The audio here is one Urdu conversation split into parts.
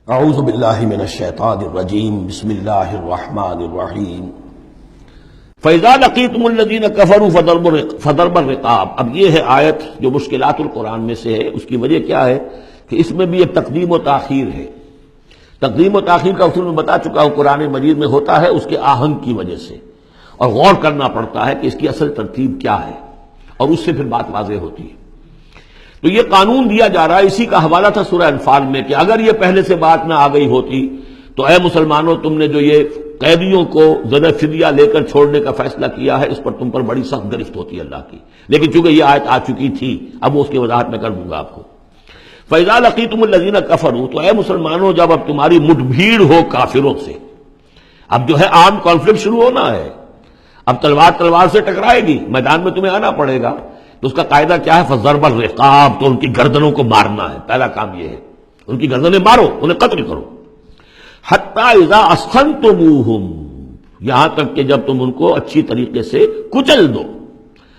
اعوذ باللہ من الشیطان الرجیم بسم اللہ الرحمن الرحیم فَإِذَا لَقِيتُمُ الَّذِينَ كَفَرُوا فَضَرْبَ الرِّقَابِ۔ اب یہ ہے آیت جو مشکلات القرآن میں سے ہے۔ اس کی وجہ کیا ہے کہ اس میں بھی ایک تقدیم و تاخیر ہے۔ تقدیم و تاخیر کا اصول میں بتا چکا ہوں، قرآن مجید میں ہوتا ہے اس کے آہنگ کی وجہ سے، اور غور کرنا پڑتا ہے کہ اس کی اصل ترتیب کیا ہے، اور اس سے پھر بات واضح ہوتی ہے۔ تو یہ قانون دیا جا رہا ہے، اسی کا حوالہ تھا سورہ انفال میں کہ اگر یہ پہلے سے بات نہ آ گئی ہوتی تو اے مسلمانوں، تم نے جو یہ قیدیوں کو ذرا فدیہ لے کر چھوڑنے کا فیصلہ کیا ہے، اس پر تم پر بڑی سخت گرفت ہوتی ہے اللہ کی، لیکن چونکہ یہ آیت آ چکی تھی اب وہ اس کی وضاحت میں کر دوں گا آپ کو۔ فَإِذَا لَقِيتُمُ الَّذِينَ كَفَرُوا، تو اے مسلمانوں جب اب تمہاری مٹ بھیڑ ہو کافروں سے، اب جو ہے آرم کانفلکٹ شروع ہونا ہے، اب تلوار سے ٹکرائے گی، میدان میں تمہیں آنا پڑے گا، تو اس کا قاعدہ کیا ہے؟ فَضَرْبَ الرِّقَابِ، تو ان کی گردنوں کو مارنا ہے، پہلا کام یہ ہے، ان کی گردنیں مارو، انہیں قتل کرو۔ حَتَّى إِذَا أَثْخَنْتُمُوهُمْ، یہاں تک کہ جب تم ان کو اچھی طریقے سے کچل دو،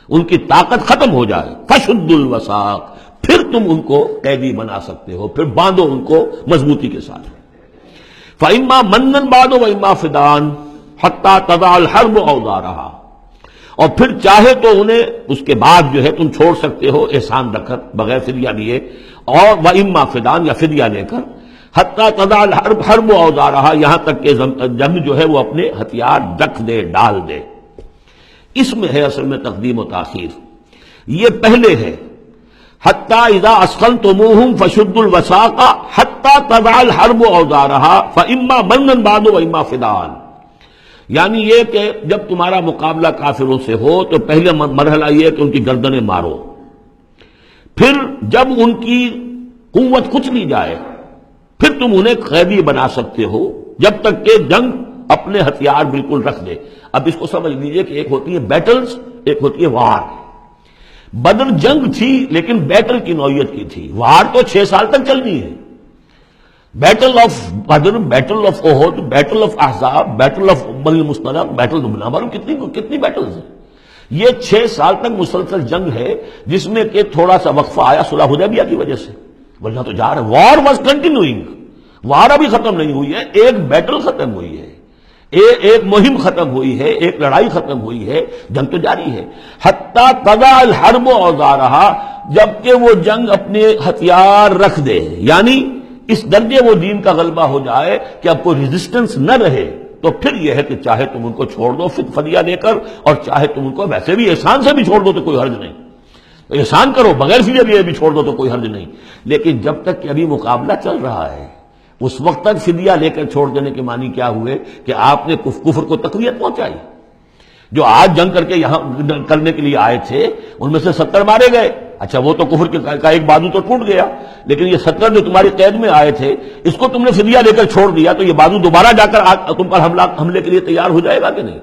ان کی طاقت ختم ہو جائے، فَشُدُّوا الْوَثَاقَ، پھر تم ان کو قیدی بنا سکتے ہو، پھر باندھو ان کو مضبوطی کے ساتھ۔ فَإِمَّا مَنًّا بَعْدُ وَإِمَّا فِدَاءً حَتَّى تَضَعَ الْحَرْبُ أَوْزَارَهَا، اور پھر چاہے تو انہیں اس کے بعد جو ہے تم چھوڑ سکتے ہو احسان رکھ کر، بغیر فدیہ لیے، اور وَإِمَّا فِدَاءً، یا فدیہ لے کر، حَتَّى تَضَعَ الْحَرْبُ أَوْزَارَهَا، یہاں تک کہ جنگ جو ہے وہ اپنے ہتھیار رکھ دے، ڈال دے۔ اس میں ہے اصل میں تقدیم و تاخیر، یہ پہلے ہے حَتَّى إِذَا أَثْخَنْتُمُوهُمْ فَشُدُّوا الْوَثَاقَ حَتَّى تَضَعَ الْحَرْبُ أَوْزَارَهَا فَإِمَّا مَنًّا بَعْدُ وَإِمَّا فِدَاءً، یعنی یہ کہ جب تمہارا مقابلہ کافروں سے ہو تو پہلے مرحلہ یہ کہ ان کی گردنیں مارو، پھر جب ان کی قوت کچلی جائے پھر تم انہیں قیدی بنا سکتے ہو، جب تک کہ جنگ اپنے ہتھیار بالکل رکھ دے۔ اب اس کو سمجھ لیجئے کہ ایک ہوتی ہے بیٹلز، ایک ہوتی ہے وار۔ بدر جنگ تھی لیکن بیٹل کی نوعیت کی تھی، وار تو 6 سال تک چلنی ہے۔ Battle of Badr, battle of Uhud, battle of Ahzab, battle of Bani al-Mustaliq, battle نہ معلوم کتنی بیٹلز ہیں۔ یہ 6 سال تک مسلسل جنگ ہے، جس میں کہ تھوڑا سا وقفہ آیا صلح حدیبیہ کی وجہ سے، ورنہ تو جا رہے۔ وار واز کنٹینیوئنگ، وار ابھی ختم نہیں ہوئی ہے، ایک بیٹل ختم ہوئی ہے، ایک مہم ختم ہوئی ہے، ایک لڑائی ختم ہوئی ہے، جنگ تو جاری ہے۔ حتیٰ تضع الحرب اوزارہا، جبکہ وہ جنگ اپنے ہتھیار رکھ دے، یعنی اس درجے وہ دین کا غلبہ ہو جائے کہ اب کوئی ریزسٹنس نہ رہے، تو پھر یہ ہے کہ چاہے تم ان کو چھوڑ دو فدیہ لے کر، اور چاہے تم ان کو ویسے بھی احسان سے بھی چھوڑ دو تو کوئی حرج نہیں، احسان کرو بغیر فدیہ لیے بھی چھوڑ دو تو کوئی حرج نہیں۔ لیکن جب تک کہ ابھی مقابلہ چل رہا ہے، اس وقت تک فدیہ لے کر چھوڑ دینے کے معنی کیا ہوئے کہ آپ نے کفر کو تقویت پہنچائی۔ جو آج جنگ کر کے یہاں کرنے کے لیے آئے تھے ان میں سے 70 مارے گئے، اچھا وہ تو کفر کا ایک بازو تو ٹوٹ گیا، لیکن یہ 70 جو تمہاری قید میں آئے تھے، اس کو تم نے فدیہ لے کر چھوڑ دیا تو یہ بازو دوبارہ جا کر تم پر حملے کے لیے تیار ہو جائے گا کہ نہیں؟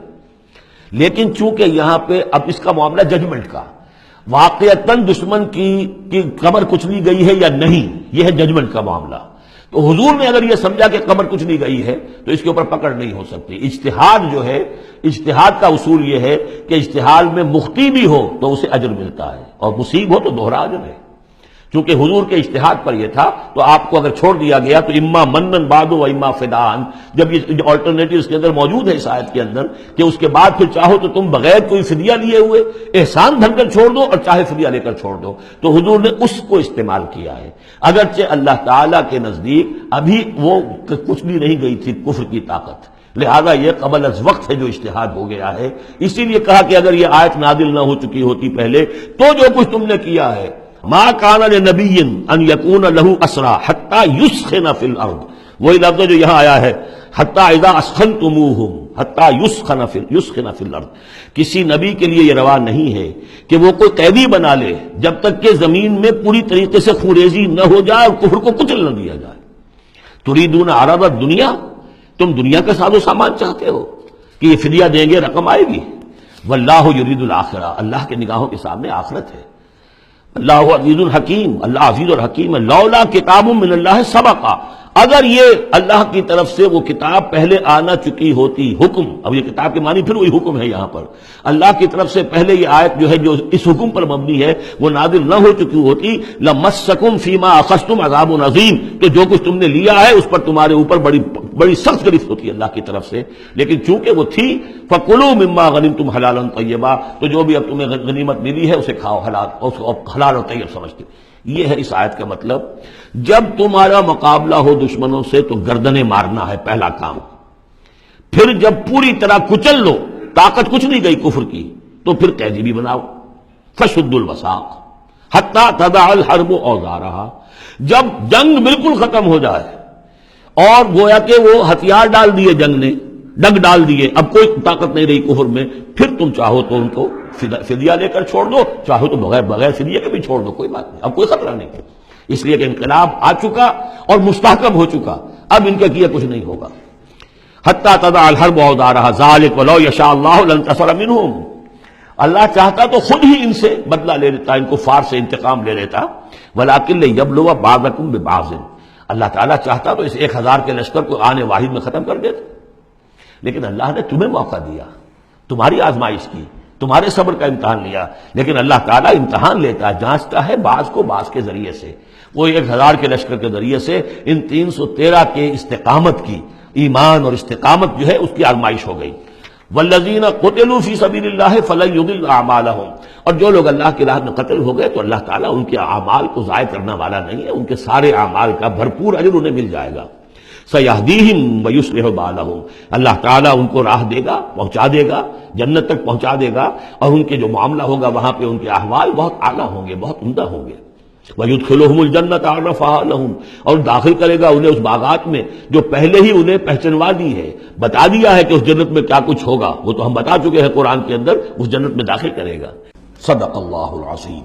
لیکن چونکہ یہاں پہ اب اس کا معاملہ ججمنٹ کا، واقعتاً دشمن کی کمر کچلی گئی ہے یا نہیں، یہ ہے ججمنٹ کا معاملہ۔ تو حضور نے اگر یہ سمجھا کہ کمر کچلی گئی ہے تو اس کے اوپر پکڑ نہیں ہو سکتی۔ اجتہاد جو ہے، اجتہاد کا اصول یہ ہے کہ اجتہاد میں مخطی بھی ہو تو اسے اجر ملتا ہے، اور مصیب ہو تو دوہرا اجر ہے۔ چونکہ حضور کے اجتہاد پر یہ تھا تو آپ کو اگر چھوڑ دیا گیا تو اما منن بعد و اما فداء، جب یہ آلٹرنیٹو اس کے اندر موجود ہے اس آیت کے اندر کہ اس کے بعد پھر چاہو تو تم بغیر کوئی فدیہ لیے ہوئے احسان دھر کر چھوڑ دو، اور چاہے فدیہ لے کر چھوڑ دو، تو حضور نے اس کو استعمال کیا ہے۔ اگرچہ اللہ تعالیٰ کے نزدیک ابھی وہ کچھ بھی نہیں گئی تھی کفر کی طاقت، لہذا یہ قبل از وقت ہے جو اجتہاد ہو گیا ہے۔ اسی لیے کہا کہ اگر یہ آیت نازل نہ ہو چکی ہوتی پہلے تو جو کچھ تم نے کیا ہے، ما کان لنبی ان یکون لہ اسری حتی یسخن فی الارض، وہی لفظ جو یہاں آیا ہے حتی اذا اسخنتموہم حتی یسخن فی الارض، کسی نبی کے لیے یہ روا نہیں ہے کہ وہ کوئی قیدی بنا لے جب تک کہ زمین میں پوری طریقے سے خونریزی نہ ہو جائے اور کفر کو کچل نہ دیا جائے۔ تریدون عرض الدنیا، تم دنیا کا ساز و سامان چاہتے ہو کہ یہ فدیہ دیں گے رقم آئے گی، واللہ یرید الآخرہ، اللہ کے نگاہوں کے سامنے آخرت ہے۔ اللہ عزیز الحکیم، اللہ عزیز اور حکیم ہے. لولا کتاب من اللہ سبقا، اگر یہ اللہ کی طرف سے وہ کتاب پہلے آنا چکی ہوتی، حکم، اب یہ کتاب کے معنی پھر وہی حکم ہے یہاں پر، اللہ کی طرف سے پہلے یہ آیت جو ہے جو اس حکم پر مبنی ہے وہ نازل نہ ہو چکی ہوتی، لمسکم فیما اخذتم عذاب عظیم، کہ جو کچھ تم نے لیا ہے اس پر تمہارے اوپر بڑی سخت گرفت ہوتی ہے اللہ کی طرف سے. لیکن چونکہ وہ تھی، فکلوا مما غنمتم حلالا طیبا، تو جو بھی اب تمہیں غنیمت ملی ہے اسے کھاؤ حلال، اس کو حلال اور طیب سمجھتے. یہ ہے اس آیت کا مطلب. جب تمہارا مقابلہ ہو دشمنوں سے تو گردنیں مارنا ہے پہلا کام. پھر جب پوری طرح کچل لو، طاقت کچھ نہیں گئی کفر کی، تو پھر قیدی بھی بناؤ. فشدوا الوثاق حتی تضع الحرب اوزارها، جب جنگ بالکل ختم ہو جائے اور گویا کہ وہ ہتھیار ڈال دیے، جنگ نے ڈگ ڈال دیے، اب کوئی طاقت نہیں رہی کفر میں، پھر تم چاہو تو ان کو فدیہ لے کر چھوڑ دو، چاہو تو بغیر فدیہ کے بھی چھوڑ دو، کوئی بات نہیں، اب کوئی خطرہ نہیں. اس لیے کہ انقلاب آ چکا اور مستحکم ہو چکا، اب ان کا کیا کچھ نہیں ہوگا. حتی تضع الحرب اوزارها ذلک ولو یشاء اللہ لانتصر منہم، اللہ چاہتا تو خود ہی ان سے بدلہ لے لیتا، ان کفار سے انتقام لے لیتا. ولکن لیبلو بعضکم ببعض، اللہ تعالیٰ چاہتا تو اس 1000 کے لشکر کو آنے واحد میں ختم کر دیتا، لیکن اللہ نے تمہیں موقع دیا، تمہاری آزمائش کی، تمہارے صبر کا امتحان لیا. لیکن اللہ تعالیٰ امتحان لیتا ہے، جانچتا ہے بعض کو بعض کے ذریعے سے. وہ 1000 کے لشکر کے ذریعے سے ان 313 کے استقامت کی، ایمان اور استقامت جو ہے اس کی آزمائش ہو گئی. والذین قتلوا فی سبیل اللہ فلن یضل اعمالهم، اور جو لوگ اللہ کی راہ میں قتل ہو گئے تو اللہ تعالیٰ ان کے اعمال کو ضائع کرنے والا نہیں ہے، ان کے سارے اعمال کا بھرپور اجر انہیں مل جائے گا. سیہدیہم ویصلح بالہم، اللہ تعالیٰ ان کو راہ دے گا، پہنچا دے گا، جنت تک پہنچا دے گا، اور ان کے جو معاملہ ہوگا وہاں پہ ان کے احوال بہت اعلیٰ ہوں گے، بہت عمدہ ہوں گے. وَيُدْخِلُهُمُ الْجَنَّةَ عَرَّفَهَا لَهُمْ، اور داخل کرے گا انہیں اس باغات میں جو پہلے ہی انہیں پہچنوا دی ہے، بتا دیا ہے کہ اس جنت میں کیا کچھ ہوگا، وہ تو ہم بتا چکے ہیں قرآن کے اندر، اس جنت میں داخل کرے گا. صدق اللہ العظیم.